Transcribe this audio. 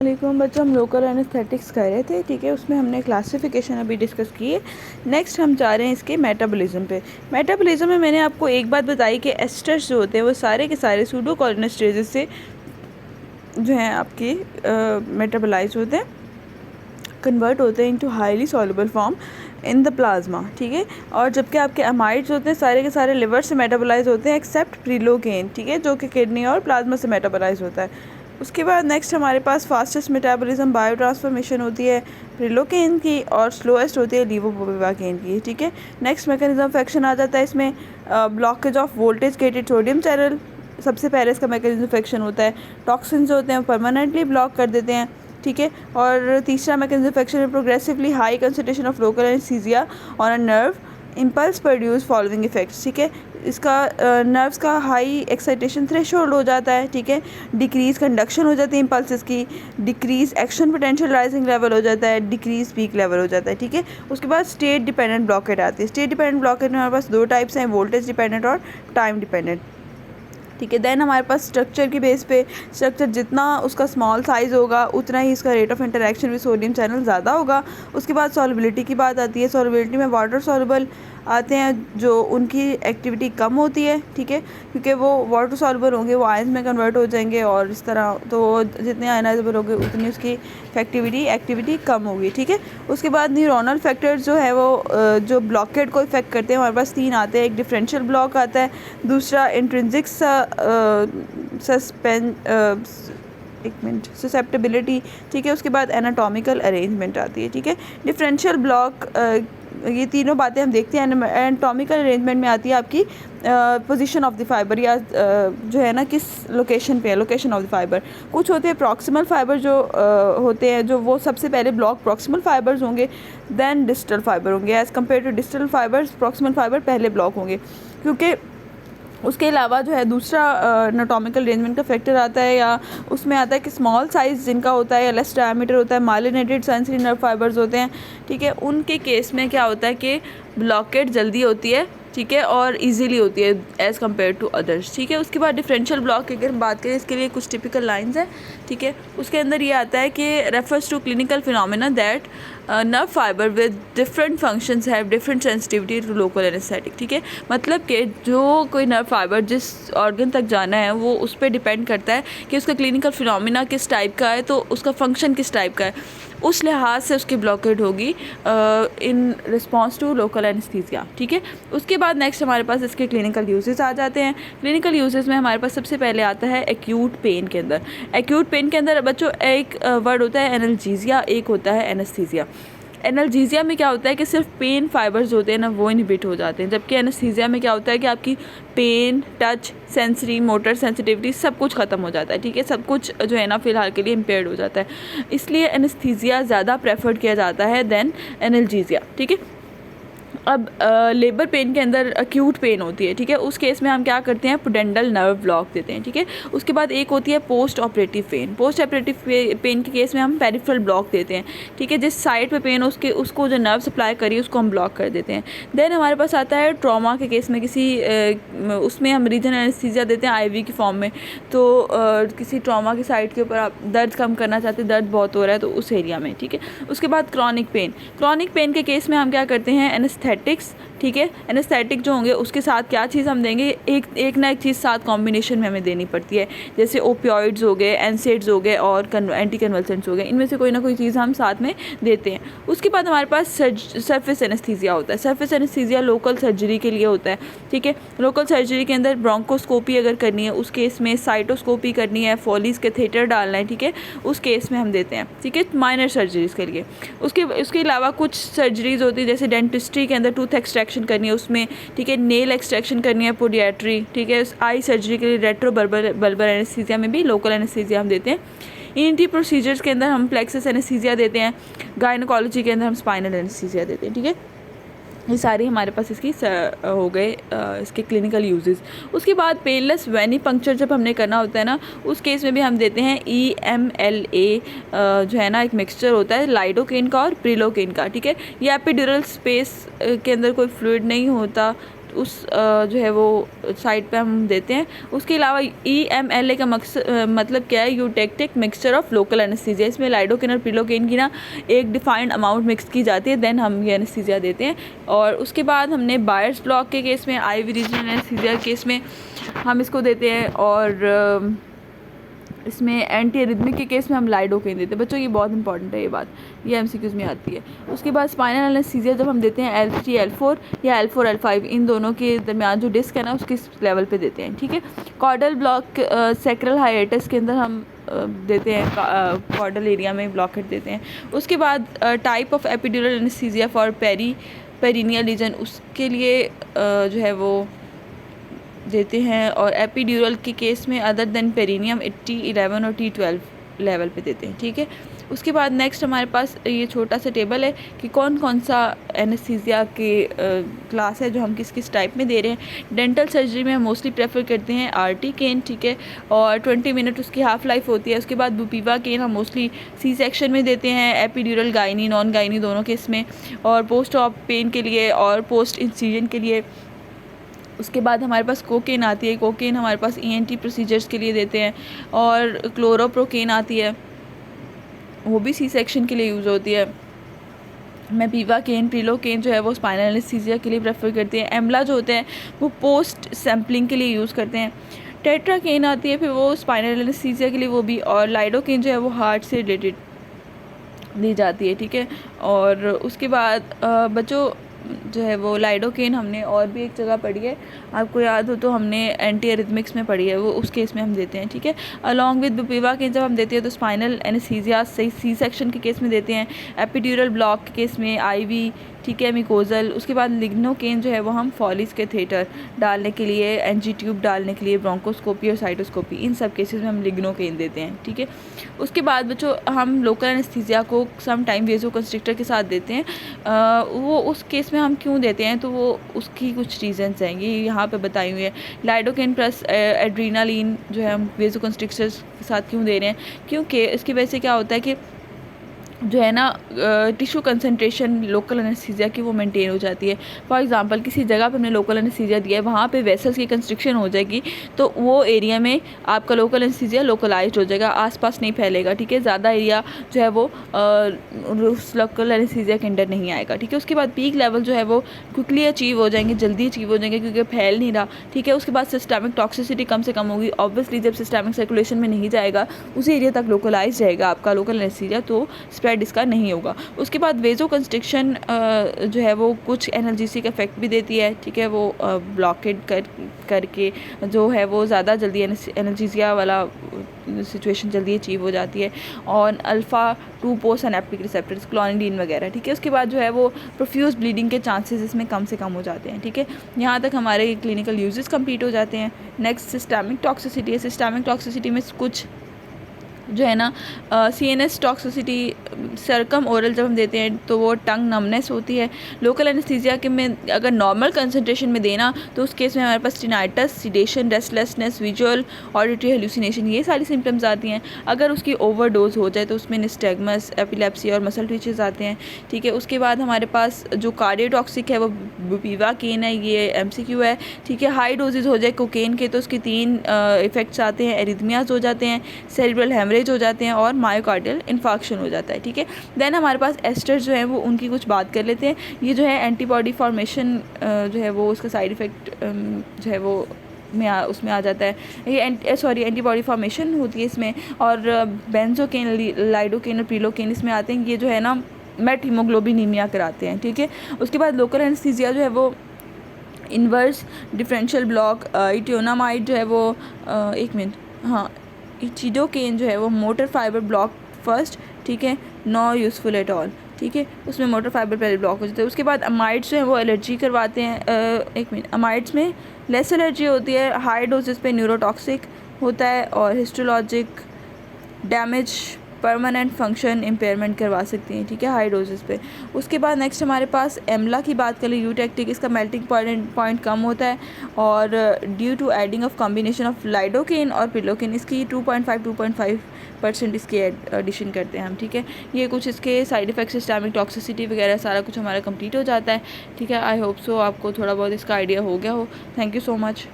वालेकुम बच्चों, हम लोकल एनेस्थेटिक्स कर रहे थे। ठीक है, उसमें हमने क्लासिफिकेशन अभी डिस्कस की है। नेक्स्ट हम जा रहे हैं इसके मेटाबॉलिज्म पे। मेटाबॉलिज्म में मैंने आपको एक बात बताई कि एस्टर्स जो होते हैं वो सारे के सारे सूडोकोलिनेस्टेजेस से जो हैं आपके मेटाबोलाइज होते हैं, कन्वर्ट होते हैं into highly soluble form in the plasma. ठीक है, और जबकि आपके अमाइड्स होते हैं सारे के सारे लिवर से मेटाबोलाइज होते हैं एक्सेप्ट प्रिलोकेन, ठीक है, जो कि किडनी और प्लाज्मा से मेटाबोलाइज होता है। उसके बाद नेक्स्ट हमारे पास फास्टेस्ट मेटाबॉलिज्म बायो ट्रांसफॉर्मेशन होती है प्रिलोकेन की, और स्लोएस्ट होती है लीवोप्रोपाकेन की। ठीक है, नेक्स्ट मैकेनिज्म ऑफ एक्शन आ जाता है इसमें blockage of voltage gated sodium channel. सबसे पहले इसका मैकेनिज्म ऑफ एक्शन होता है टॉक्सिन जो होते हैं परमानेंटली ब्लॉक कर देते हैं। ठीक है, और तीसरा मैकेनिज्म ऑफ एक्शन है progressively high concentration of local anaesthesia on a nerve impulse produce following effects. ठीक है, इसका नर्व्स का हाई एक्साइटेशन थ्रेशोल्ड हो जाता है। ठीक है, डिक्रीज कंडक्शन हो जाती है इम्पल्सेस की, decrease action potential rising level हो जाता है, डिक्रीज पीक लेवल हो जाता है। ठीक है, उसके बाद स्टेट डिपेंडेंट ब्लॉकेट आती है। स्टेट डिपेंडेंट ब्लॉकेट में हमारे पास दो टाइप्स हैं, वोल्टेज डिपेंडेंट और टाइम डिपेंडेंट। ठीक है, देन हमारे पास स्ट्रक्चर की बेस पे, स्ट्रक्चर जितना उसका स्मॉल साइज़ होगा उतना ही इसका rate of interaction with sodium channel ज़्यादा होगा। उसके बाद सॉल्युबिलिटी की बात आती है। सॉल्युबिलिटी में वाटर सॉल्युबल आते हैं जो उनकी एक्टिविटी कम होती है। ठीक है, क्योंकि वो वाटर सॉल्युबल होंगे, वो आयंस में कन्वर्ट हो जाएंगे, और इस तरह तो जितने आयनाइजेबल होंगे उतनी उसकी एक्टिविटी कम होगी। ठीक है, उसके बाद न्यूरोनल फैक्टर्स जो है वो जो ब्लॉकेट को इफेक्ट करते हैं हमारे पास तीन आते हैं। एक डिफरेंशियल ब्लॉक आता है, दूसरा इंट्रिंसिक ससेप्टेबिलिटी। ठीक है, उसके बाद एनाटॉमिकल अरेंजमेंट आती है। ठीक है, डिफरेंशियल ब्लॉक, ये तीनों बातें हम देखते हैं। एनाटॉमिकल अरेंजमेंट में आती है आपकी पोजीशन ऑफ द फाइबर, या जो है ना किस लोकेशन पे है, लोकेशन ऑफ द फाइबर। कुछ होते हैं प्रॉक्सिमल फाइबर जो होते हैं, जो वो सबसे पहले ब्लॉक प्रॉक्सिमल फाइबर्स होंगे, देन डिस्टल फाइबर होंगे। As compare to distal fibres proximal fibre पहले ब्लॉक होंगे, क्योंकि उसके अलावा जो है दूसरा एनाटॉमिकल अरेंजमेंट का फैक्टर आता है, या उसमें आता है कि स्मॉल साइज़ जिनका होता है या लेस डायमीटर होता है, माइलिनेटेड सेंसरी नर्व फाइबर्स होते हैं। ठीक है, उनके केस में क्या होता है कि ब्लॉकेट जल्दी होती है। ठीक है, और इजीली होती है एज़ कम्पेयर टू अदर्स। ठीक है, उसके बाद डिफरेंशियल ब्लॉक की अगर हम बात करें, इसके लिए कुछ टिपिकल लाइंस हैं। ठीक है, उसके अंदर ये आता है कि refers to clinical phenomena that nerve fibre with different functions have different sensitivity to local anaesthetic. ठीक है, मतलब कि जो कोई नर्व फाइबर जिस ऑर्गन तक जाना है वो उस पर डिपेंड करता है कि उसका क्लिनिकल फिनोमेना किस टाइप का है, तो उसका फंक्शन किस टाइप का है, उस लिहाज से उसकी ब्लॉकेट होगी in response to local anaesthesia. ठीक है, उसके बाद नेक्स्ट हमारे पास इसके क्लिनिकल यूजेस आ जाते हैं। क्लिनिकल यूजेस में हमारे पास सबसे पहले आता है एक्यूट पेन के अंदर। एक्यूट पेन के अंदर बच्चों एक वर्ड होता है एनाल्जेसिया, एक होता है एनेस्थीसिया। एनाल्जेसिया में क्या होता है कि सिर्फ पेन फाइबर्स होते हैं ना, वो इनहिबिट हो जाते हैं, जबकि एनेस्थीसिया में क्या होता है कि आपकी pain, touch, sensory, motor sensitivity सब कुछ ख़त्म हो जाता है। ठीक है, सब कुछ जो है ना फ़िलहाल के लिए इम्पेयर्ड हो जाता है, इसलिए एनेस्थीसिया ज़्यादा प्रेफर्ड किया जाता है देन एनाल्जेसिया। ठीक है, अब लेबर पेन के अंदर एक्यूट पेन होती है। ठीक है, उस केस में हम क्या करते हैं, पुडेंडल नर्व ब्लॉक देते हैं। ठीक है, उसके बाद एक होती है post operative pain. Post operative pain के केस में हम पेरिफेरल ब्लॉक देते हैं। ठीक है, जिस साइड पे पेन उसको जो नर्व सप्लाई करिए उसको हम ब्लॉक कर देते हैं। देन हमारे पास आता है ट्रॉमा के केस में, उसमें हम रीजनल एनेस्थीसिया देते हैं आईवी की फॉर्म में। तो किसी ट्रॉमा की साइड के ऊपर आप दर्द कम करना चाहते हैं, दर्द बहुत हो रहा है तो उस एरिया में। ठीक है, उसके बाद क्रॉनिक पेन के केस में हम क्या करते हैं, एनेस्थेटिक्स। ठीक है, एनेस्थेटिक जो होंगे उसके साथ क्या चीज़ हम देंगे, एक ना एक चीज़ साथ कॉम्बिनेशन में हमें देनी पड़ती है, जैसे ओपियोइड्स हो गए, एनसेड्स हो गए और एंटी कन्वल्सेंट्स हो गए, इनमें से कोई ना कोई चीज़ हम साथ में देते हैं। उसके बाद हमारे पास सरफेस एनेस्थीसिया होता है। सरफेस एनेस्थीसिया लोकल सर्जरी के लिए होता है। ठीक है, लोकल सर्जरी के अंदर ब्रोंकोस्कोपी अगर करनी है, उस केस में साइटोस्कोपी करनी है, फॉलीज कैथेटर डालना है, ठीक है, उस केस में हम देते हैं। ठीक है, माइनर सर्जरीज़ के लिए। उसके अलावा कुछ सर्जरीज़ होती है, जैसे डेंटिस्ट्री के अंदर टूथ एक्सट्रैक्शन करनी है उसमें, ठीक है, नेल एक्सट्रैक्शन करनी है, पोडियाट्री, ठीक है, आई सर्जरी के लिए रेट्रो बल्बर एनेस्थीसिया में भी लोकल एनेस्थीसिया हम देते हैं। ईएनटी प्रोसीजर्स के अंदर हम प्लेक्सस एनेस्थीसिया देते हैं। गायनोकोलॉजी के अंदर हम स्पाइनल एनेस्थीसिया देते हैं। ठीक है, ये सारी हमारे पास इसकी हो गए इसके क्लिनिकल यूजेस। उसके बाद पेनलेस वेनिपंक्चर जब हमने करना होता है ना, उस केस में भी हम देते हैं EMLA, जो है ना एक मिक्सचर होता है लाइडोकेन का और प्रिलोकेन का। ठीक है, ये एपिड्यूरल स्पेस के अंदर कोई फ्लूइड नहीं होता, उस जो है वो साइट पे हम देते हैं। उसके अलावा EMLA का मतलब क्या है, eutectic mixture of local anaesthesia. इसमें लाइडोकेन और प्रिलोकेन की ना एक डिफाइंड अमाउंट मिक्स की जाती है, देन हम ये एनेस्थीसिया देते हैं। और उसके बाद हमने बायर्स ब्लॉक के केस में, IV रीजनल एनेस्थीसिया केस में हम इसको देते हैं, और इसमें एंटी एरिथमिक के केस में हम लाइडोकेन देते हैं। बच्चों ये बहुत इंपॉर्टेंट है, ये बात ये MCQs में आती है। उसके बाद स्पाइनल एनेस्थीसिया जब हम देते हैं L3 L4 या L4 L5, इन दोनों के दरमियान जो डिस्क है ना उसके लेवल पे देते हैं, ठीक है। कॉर्डल ब्लॉक सैक्रल हाइएटस के अंदर हम देते हैं, कॉर्डल एरिया में ब्लॉकेट देते हैं। उसके बाद type of epidural anaesthesia for perineal region, उसके लिए जो है वो देते हैं। और एपिड्यूरल के केस में अदर देन पेरिनियम T11 और T12 लेवल पे देते हैं, ठीक है। उसके बाद नेक्स्ट हमारे पास ये छोटा सा टेबल है कि कौन कौन सा एनेस्थीसिया के क्लास है जो हम किस किस टाइप में दे रहे हैं। डेंटल सर्जरी में हम मोस्टली प्रेफर करते हैं RT केन, ठीक है, और 20 मिनट उसकी हाफ लाइफ होती है। उसके बाद बुपीवा केन हम मोस्टली C सेक्शन में देते हैं, एपिड्यूरल गायनी नॉन गायनी दोनों केस में, और पोस्ट ऑप पेन के लिए और पोस्ट इंसिजन के लिए। उसके बाद हमारे पास कोकेन आती है, कोकेन हमारे पास ENT प्रोसीजर्स के लिए देते हैं। और क्लोरोप्रोकेन आती है, वो भी C सेक्शन के लिए यूज़ होती है। मेपीवाकेन प्रिलोकेन जो है वो स्पाइनल एनेस्थीसिया के लिए प्रेफर करते हैं। एमला जो होते हैं वो पोस्ट सैम्पलिंग के लिए यूज़ करते हैं। टेट्राकेन आती है फिर वो स्पाइनल एनेस्थीसिया के लिए वो भी, और लाइडोकेन जो है वो हार्ट से रिलेटेड दी जाती है, ठीक है। और उसके बाद बच्चों जो है वो लाइडोकेन हमने और भी एक जगह पढ़ी है, आपको याद हो तो हमने एंटी एरिथमिक्स में पढ़ी है, वो उस केस में हम देते हैं, ठीक है। अलॉन्ग विद बुपीवाकेन जब हम देते हैं तो स्पाइनल एनेस्थीसिया C सेक्शन के केस में देते हैं, एपिड्यूरल ब्लॉक के केस में IV, ठीक है, मिकोजल। उसके बाद लिग्नोकेन जो है वो हम फॉलिस के थिएटर डालने के लिए, NG ट्यूब डालने के लिए, ब्रोंकोस्कोपी और साइटोस्कोपी, इन सब केसेस में हम लिग्नोकेन देते हैं, ठीक है। उसके बाद बच्चों हम लोकल एनेस्थीसिया को सम टाइम वेज़ोकंस्ट्रिक्टर के साथ देते हैं। वो उस केस में हम क्यों देते हैं तो वो उसकी कुछ रीजंस हैं, ये यहाँ पे बताई हुई है। लाइडोकेन प्लस एड्रीनालिन जो है हम वेज़ोकंस्ट्रिक्टर्स के साथ क्यों दे रहे हैं, क्योंकि इसकी वजह से क्या होता है कि जो है ना टिश्यू कंसंट्रेशन लोकल एनेस्थीसिया की वो मेंटेन हो जाती है। फॉर एग्जांपल किसी जगह पे हमने लोकल एनेस्थीसिया दिया है, वहाँ पे वेसल्स की कंस्ट्रिक्शन हो जाएगी तो वो एरिया में आपका लोकल एनेस्थीसिया लोकलाइज्ड हो जाएगा, आसपास नहीं फैलेगा, ठीक है। ज़्यादा एरिया जो है वो उस लोकल एनेस्थीसिया के अंडर नहीं आएगा, ठीक है। उसके बाद पीक लेवल जो है वो क्विकली अचीव हो जाएंगे, जल्दी अचीव हो जाएंगे क्योंकि फैल नहीं रहा, ठीक है। उसके बाद सिस्टमिक टॉक्सिसिटी कम से कम होगी, ऑब्वियसली जब सिस्टमिक सर्कुलेशन में नहीं जाएगा उसी एरिया तक लोकलाइज रहेगा आपका लोकल एनेस्थीसिया, तो स्प्रेड इसका नहीं होगा। उसके बाद वेज़ोकंस्ट्रिक्शन जो है वो कुछ एनाल्जेसिक इफेक्ट भी देती है, ठीक है, वो ब्लॉकेड करके जो है वो ज़्यादा जल्दी एनाल्जेसिया वाला सिचुएशन जल्दी अचीव हो जाती है। और अल्फ़ा-2 पोस्ट एनेप्टिक रिसेप्टर्स क्लोनिडीन वगैरह, ठीक है। उसके बाद जो है वो प्रोफ्यूज ब्लीडिंग के चांसेस इसमें कम से कम हो जाते हैं, ठीक है। यहाँ तक हमारे क्लिनिकल यूजेस कंप्लीट हो जाते हैं। नेक्स्ट सिस्टमिक टॉक्सिसिटी है। सिस्टमिक टॉक्सिसिटी में कुछ जो है ना CNS टॉक्सिसिटी, सरकम ओरल जब हम देते हैं तो वो टंग नमनेस होती है। लोकल एनेस्थीसिया के में अगर नॉर्मल कंसंट्रेशन में देना तो उस केस में हमारे पास tinnitus, sedation, restlessness, visual auditory hallucination, ये सारी सिम्टम्स आती हैं। अगर उसकी ओवरडोज हो जाए तो उसमें निस्टैग्मस, एपिलेप्सी और मसल ट्विचेस आते हैं, ठीक है। उसके बाद हमारे पास जो कार्डियोटॉक्सिक है वो बुपीवाकेन है, ये MCQ है, ठीक है। हाई डोजेज हो जाए कोकेन के तो उसके 3 इफेक्ट्स आते हैं, एरिथमियाज हो जाते हैं, सेरेब्रल हेमरेज हो जाते हैं और मायोकार्डियल इन्फार्क्शन हो जाता है, ठीक है। देन हमारे पास एस्टर्स जो है वो उनकी कुछ बात कर लेते हैं। ये जो है एंटीबॉडी फॉर्मेशन जो है वो उसका साइड इफ़ेक्ट जो है वो उसमें आ जाता है, ये एंटीबॉडी फॉर्मेशन होती है इसमें। और बेंजोकेन, लाइडोकेन और प्रिलोकेन इसमें आते हैं, ये जो है ना मेट हीमोग्लोबिनीमिया कराते हैं, ठीक है। उसके बाद लोकल एनेस्थीसिया जो है वो इन्वर्स डिफरेंशियल ब्लॉक, इटियोनामाइड जो है वो एक मिनट, हाँ, इचिडोकेन जो है वो मोटर फाइबर ब्लॉक फर्स्ट, ठीक है, नो यूज़फुल एट ऑल, ठीक है। उसमें मोटर फाइबर पहले ब्लॉक हो जाते हैं। उसके बाद अमाइड्स जो है वो एलर्जी करवाते हैं, एक मिनट, अमाइड्स में लेस एलर्जी होती है, हाई डोजेस पे न्यूरोटॉक्सिक होता है और histologic damage permanent function impairment करवा सकती हैं, ठीक है, हाई डोजेस पे। उसके बाद नेक्स्ट हमारे पास एमला की बात करें, यूटेक्टिक, इसका मेल्टिंग पॉइंट कम होता है और due to adding of combination of lidocaine और पिलोकेन, इसकी 2.5% इसकी एडिशन करते हैं हम, ठीक है। ये कुछ इसके साइड इफ़ेक्ट्स, सिस्टमिक टॉक्सिसिटी वगैरह सारा कुछ हमारा कंप्लीट हो जाता है, ठीक है। आई होप सो आपको थोड़ा बहुत इसका आइडिया हो गया हो। Thank you so much.